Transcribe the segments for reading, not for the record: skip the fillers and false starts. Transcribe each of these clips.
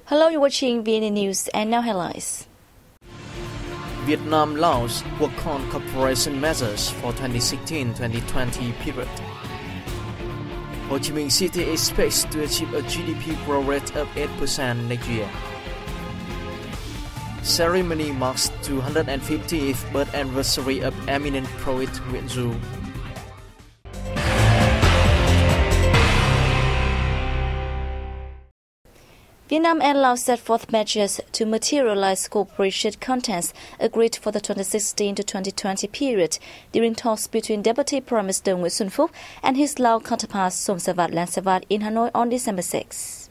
Hello, you're watching VNA News and now headlines. Vietnam-Laos work on cooperation measures for 2016-2020 period. Ho Chi Minh City expects to achieve a GDP growth rate of 8% next year. Ceremony marks 250th birth anniversary of eminent poet Nguyễn Du. Vietnam and Laos set forth measures to materialize cooperation contents agreed for the 2016 to 2020 period during talks between Deputy Prime Minister Nguyễn Xuân Phúc and his Lao counterpart Somsavat Langsavat in Hanoi on December 6.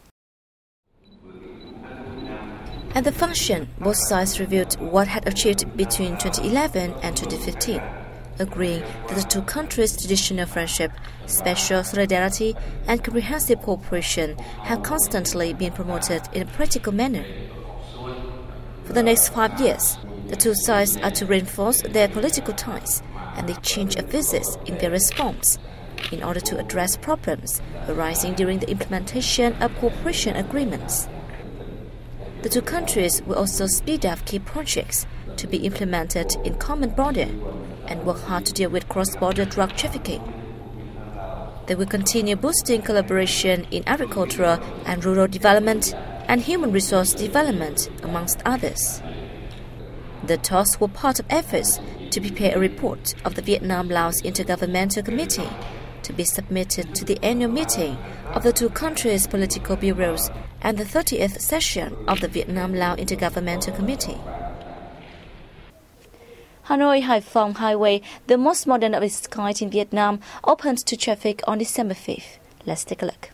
At the function, both sides reviewed what had achieved between 2011 and 2015, agreeing that the two countries' traditional friendship, special solidarity, and comprehensive cooperation have constantly been promoted in a practical manner. For the next 5 years, the two sides are to reinforce their political ties and the exchange of visits in various forms in order to address problems arising during the implementation of cooperation agreements. The two countries will also speed up key projects to be implemented in common border and work hard to deal with cross-border drug trafficking. They will continue boosting collaboration in agricultural and rural development and human resource development, amongst others. The talks were part of efforts to prepare a report of the Vietnam-Laos Intergovernmental Committee to be submitted to the annual meeting of the two countries' political bureaus and the 30th session of the Vietnam-Laos Intergovernmental Committee. Hanoi-Haiphong Highway, the most modern of its kind in Vietnam, opened to traffic on December 5th. Let's take a look.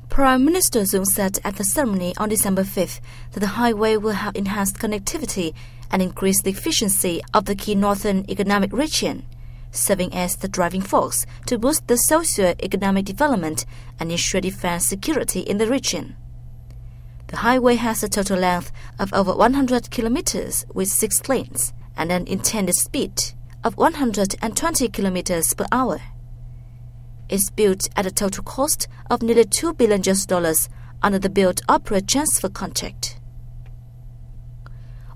Prime Minister Dung said at the ceremony on December 5th that the highway will have enhanced connectivity and increase the efficiency of the key northern economic region, serving as the driving force to boost the socio-economic development and ensure defense security in the region. The highway has a total length of over 100 kilometers with 6 lanes and an intended speed of 120 kilometers per hour. It's built at a total cost of nearly $2 billion under the build-operate transfer contract.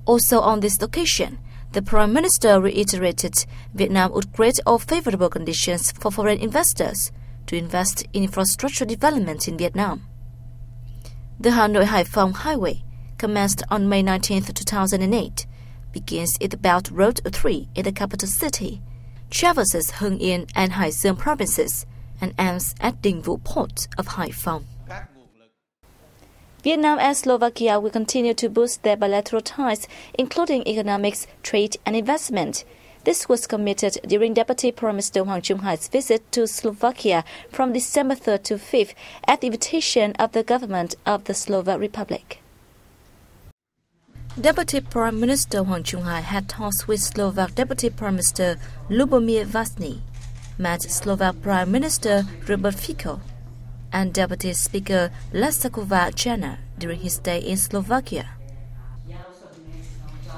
Also on this occasion, the Prime Minister reiterated Vietnam would create all favorable conditions for foreign investors to invest in infrastructure development in Vietnam. The Hanoi-Haiphong Highway, commenced on May 19, 2008, begins at the Belt Road 3 in the capital city, traverses Hưng Yên and Hải Dương provinces, and ends at Dinh Vụ Port of Haiphong. Vietnam and Slovakia will continue to boost their bilateral ties, including economics, trade, and investment. This was committed during Deputy Prime Minister Hoàng Trung Hải visit to Slovakia from December 3rd to 5th at the invitation of the government of the Slovak Republic. Deputy Prime Minister Hoàng Trung Hải had talks with Slovak Deputy Prime Minister Lubomir Vazny, met Slovak Prime Minister Robert Fico, and Deputy Speaker Lasakova Jana during his stay in Slovakia.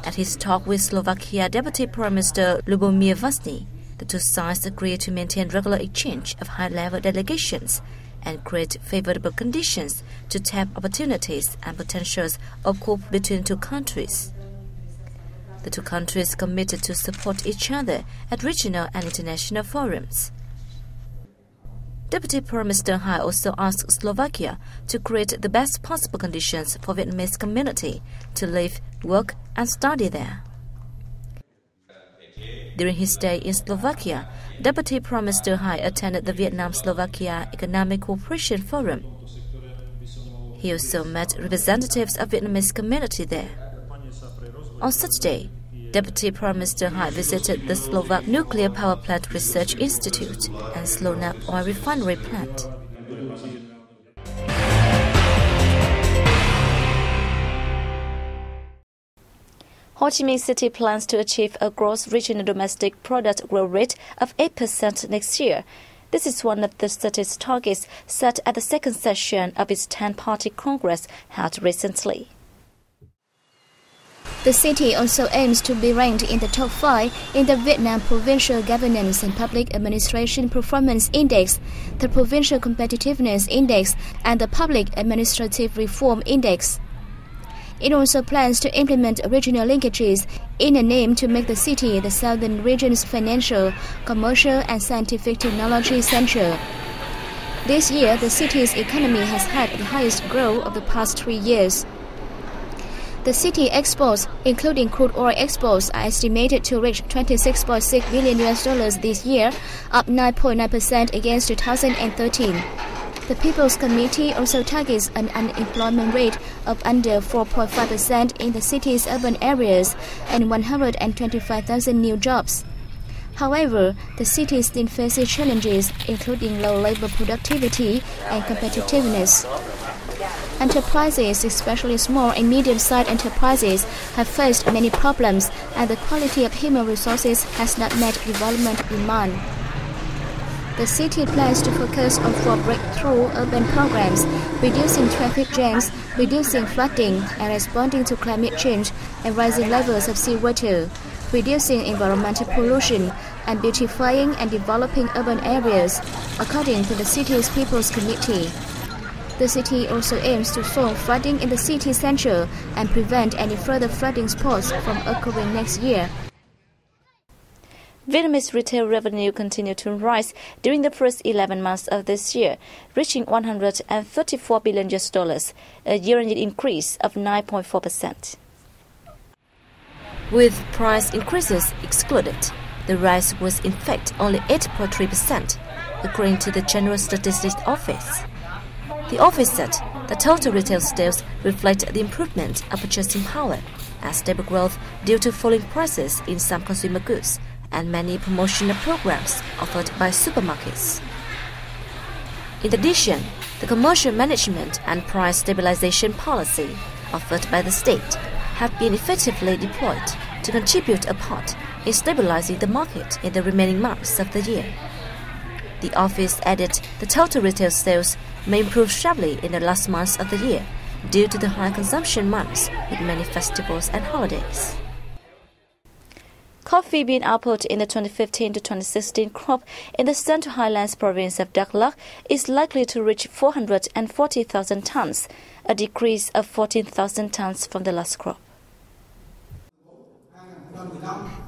At his talk with Slovakia Deputy Prime Minister Lubomir Vazny, the two sides agreed to maintain regular exchange of high-level delegations and create favorable conditions to tap opportunities and potentials of cooperation between two countries. The two countries committed to support each other at regional and international forums. Deputy Prime Minister Hai also asked Slovakia to create the best possible conditions for Vietnamese community to live, work, and study there. During his stay in Slovakia, Deputy Prime Minister Hai attended the Vietnam-Slovakia Economic Cooperation Forum. He also met representatives of Vietnamese community there. On such day, Deputy Prime Minister Hai visited the Slovak Nuclear Power Plant Research Institute and Slovak Oil Refinery Plant. Ho Chi Minh City plans to achieve a gross regional domestic product growth rate of 8% next year. This is one of the city's targets set at the second session of its 10-party Congress held recently. The city also aims to be ranked in the top 5 in the Vietnam Provincial Governance and Public Administration Performance Index, the Provincial Competitiveness Index, and the Public Administrative Reform Index. It also plans to implement regional linkages in an aim to make the city the southern region's financial, commercial, and scientific technology center. This year, the city's economy has had the highest growth of the past 3 years. The city exports, including crude oil exports, are estimated to reach $26.6 billion this year, up 9.9% against 2013. The People's Committee also targets an unemployment rate of under 4.5% in the city's urban areas and 125,000 new jobs. However, the city still faces challenges, including low labor productivity and competitiveness. Enterprises, especially small and medium-sized enterprises, have faced many problems, and the quality of human resources has not met development demand. The city plans to focus on 4 breakthrough urban programs: reducing traffic jams, reducing flooding, and responding to climate change and rising levels of seawater, reducing environmental pollution, and beautifying and developing urban areas, according to the city's People's Committee. The city also aims to solve flooding in the city center and prevent any further flooding spots from occurring next year. Vietnamese retail revenue continued to rise during the first 11 months of this year, reaching $134 billion, a year-on-year increase of 9.4%. With price increases excluded, the rise was in fact only 8.3%, according to the General Statistics Office. The office said the total retail sales reflect the improvement of purchasing power and stable growth due to falling prices in some consumer goods and many promotional programs offered by supermarkets. In addition, the commercial management and price stabilization policy offered by the state have been effectively deployed to contribute a part in stabilizing the market in the remaining months of the year. The office added the total retail sales may improve sharply in the last months of the year due to the high consumption months with many festivals and holidays. Coffee bean output in the 2015 to 2016 crop in the Central Highlands province of Đắk Lắk is likely to reach 440,000 tons, a decrease of 14,000 tons from the last crop.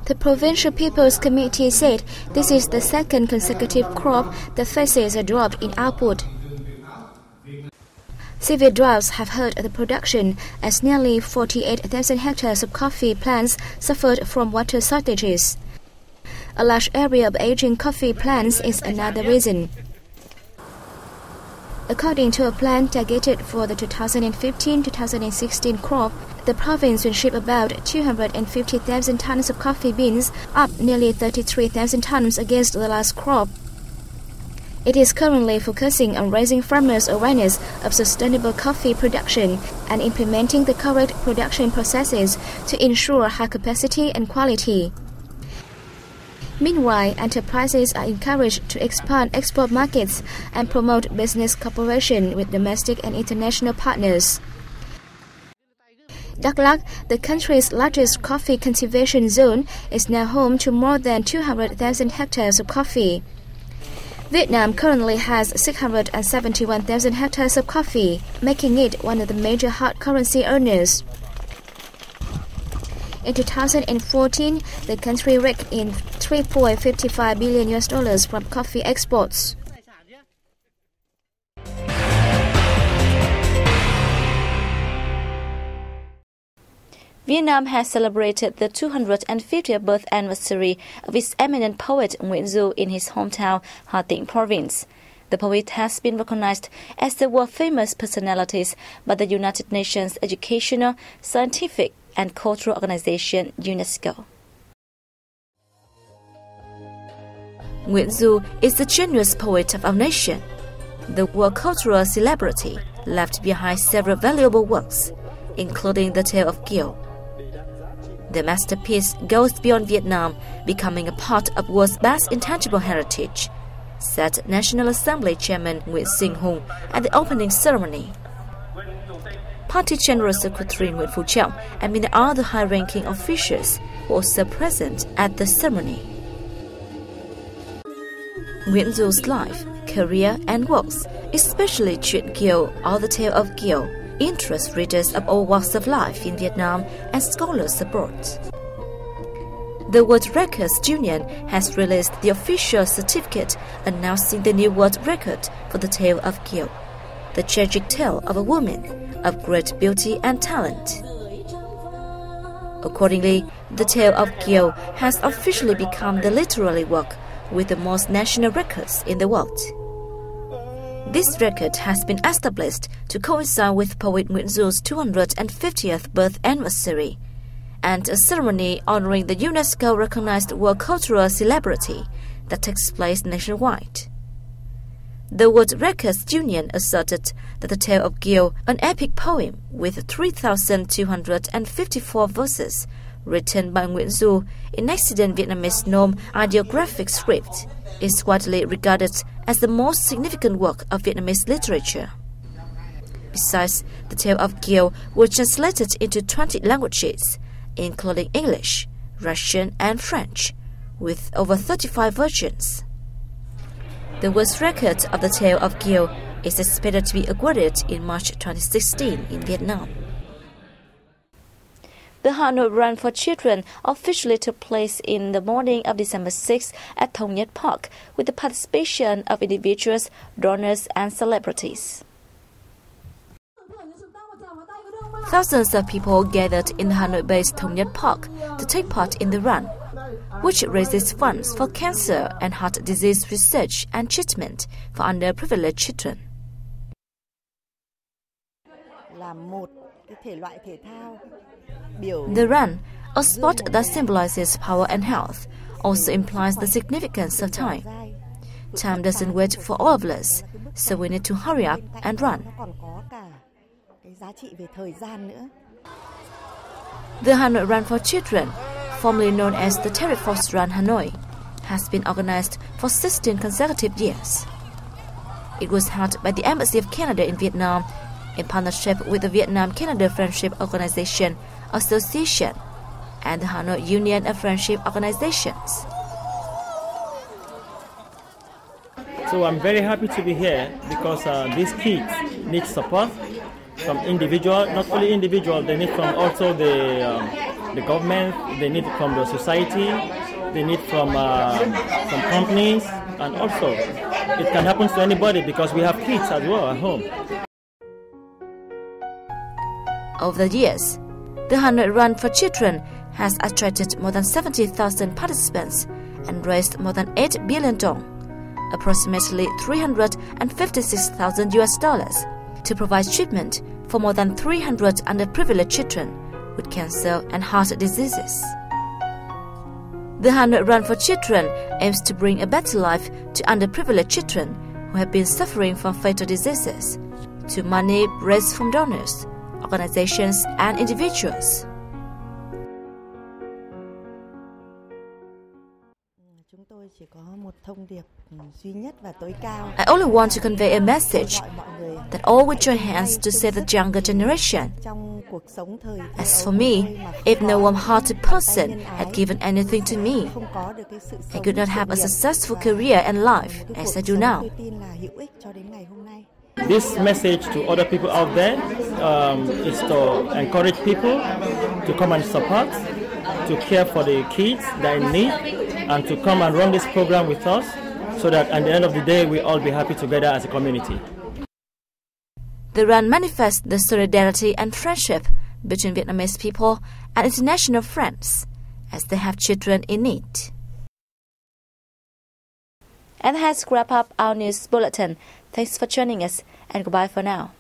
The Provincial People's Committee said this is the second consecutive crop that faces a drop in output. Severe droughts have hurt the production as nearly 48,000 hectares of coffee plants suffered from water shortages. A large area of aging coffee plants is another reason. According to a plan targeted for the 2015-2016 crop, the province will ship about 250,000 tons of coffee beans, up nearly 33,000 tons against the last crop. It is currently focusing on raising farmers' awareness of sustainable coffee production and implementing the correct production processes to ensure high capacity and quality. Meanwhile, enterprises are encouraged to expand export markets and promote business cooperation with domestic and international partners. Đắk Lắk, the country's largest coffee cultivation zone, is now home to more than 200,000 hectares of coffee. Vietnam currently has 671,000 hectares of coffee, making it one of the major hard currency earners. In 2014, the country raked in $3.55 billion from coffee exports. Vietnam has celebrated the 250th birth anniversary of its eminent poet Nguyễn Du in his hometown, Hà Tĩnh province. The poet has been recognized as the world-famous personalities by the United Nations Educational, Scientific and Cultural Organization, UNESCO. Nguyễn Du is the genius poet of our nation. The world cultural celebrity left behind several valuable works, including The Tale of Kiều. The masterpiece goes beyond Vietnam, becoming a part of world's best intangible heritage, said National Assembly Chairman Nguyễn Sinh Hùng at the opening ceremony. Party General Secretary Nguyễn Phú Trọng and many other high-ranking officials were also present at the ceremony. Nguyễn Du's life, career and works, especially Chuyện Kiều or the Tale of Kiều, interest readers of all walks of life in Vietnam and scholars abroad. The World Records Union has released the official certificate announcing the new world record for the Tale of Kiều, the tragic tale of a woman of great beauty and talent. Accordingly, the Tale of Kiều has officially become the literary work with the most national records in the world. This record has been established to coincide with poet Nguyễn Du's 250th birth anniversary and a ceremony honoring the UNESCO-recognized world cultural celebrity that takes place nationwide. The World Records Union asserted that the Tale of Kiều, an epic poem with 3,254 verses, written by Nguyễn Du in excellent Vietnamese norm ideographic script, is widely regarded as the most significant work of Vietnamese literature. Besides, the Tale of Kiều was translated into 20 languages, including English, Russian and French, with over 35 versions. The world record of the Tale of Kiều is expected to be awarded in March 2016 in Vietnam. The Hanoi Run for Children officially took place in the morning of December 6 at Thống Nhất Park with the participation of individuals, donors and celebrities. Thousands of people gathered in the Hanoi-based Thống Nhất Park to take part in the run, which raises funds for cancer and heart disease research and treatment for underprivileged children. The run, a sport that symbolizes power and health, also implies the significance of time. Time doesn't wait for all of us, so we need to hurry up and run. The Hanoi Run for Children, formerly known as the Terry Fox Run Hanoi, has been organized for 16 consecutive years. It was held by the Embassy of Canada in Vietnam in partnership with the Vietnam-Canada Friendship Organization Association and the Hanoi Union of Friendship Organizations. So I'm very happy to be here because these kids need support from individual, not only individual, they need from also the government, they need from the society, they need from companies, and also it can happen to anybody because we have kids as well at home. Over the years, the Hanoi Run for Children has attracted more than 70,000 participants and raised more than 8 billion dong, approximately $356,000 to provide treatment for more than 300 underprivileged children with cancer and heart diseases. The Hanoi Run for Children aims to bring a better life to underprivileged children who have been suffering from fatal diseases, to money raised from donors, organizations and individuals. I only want to convey a message that all will join hands to save the younger generation. As for me, if no warm-hearted person had given anything to me, I could not have a successful career and life as I do now. This message to other people out there is to encourage people to come and support, to care for the kids that are in need, and to come and run this program with us so that at the end of the day we all be happy together as a community. The run manifests the solidarity and friendship between Vietnamese people and international friends as they have children in need. And that has wrapped up our news bulletin. Thanks for joining us and goodbye for now.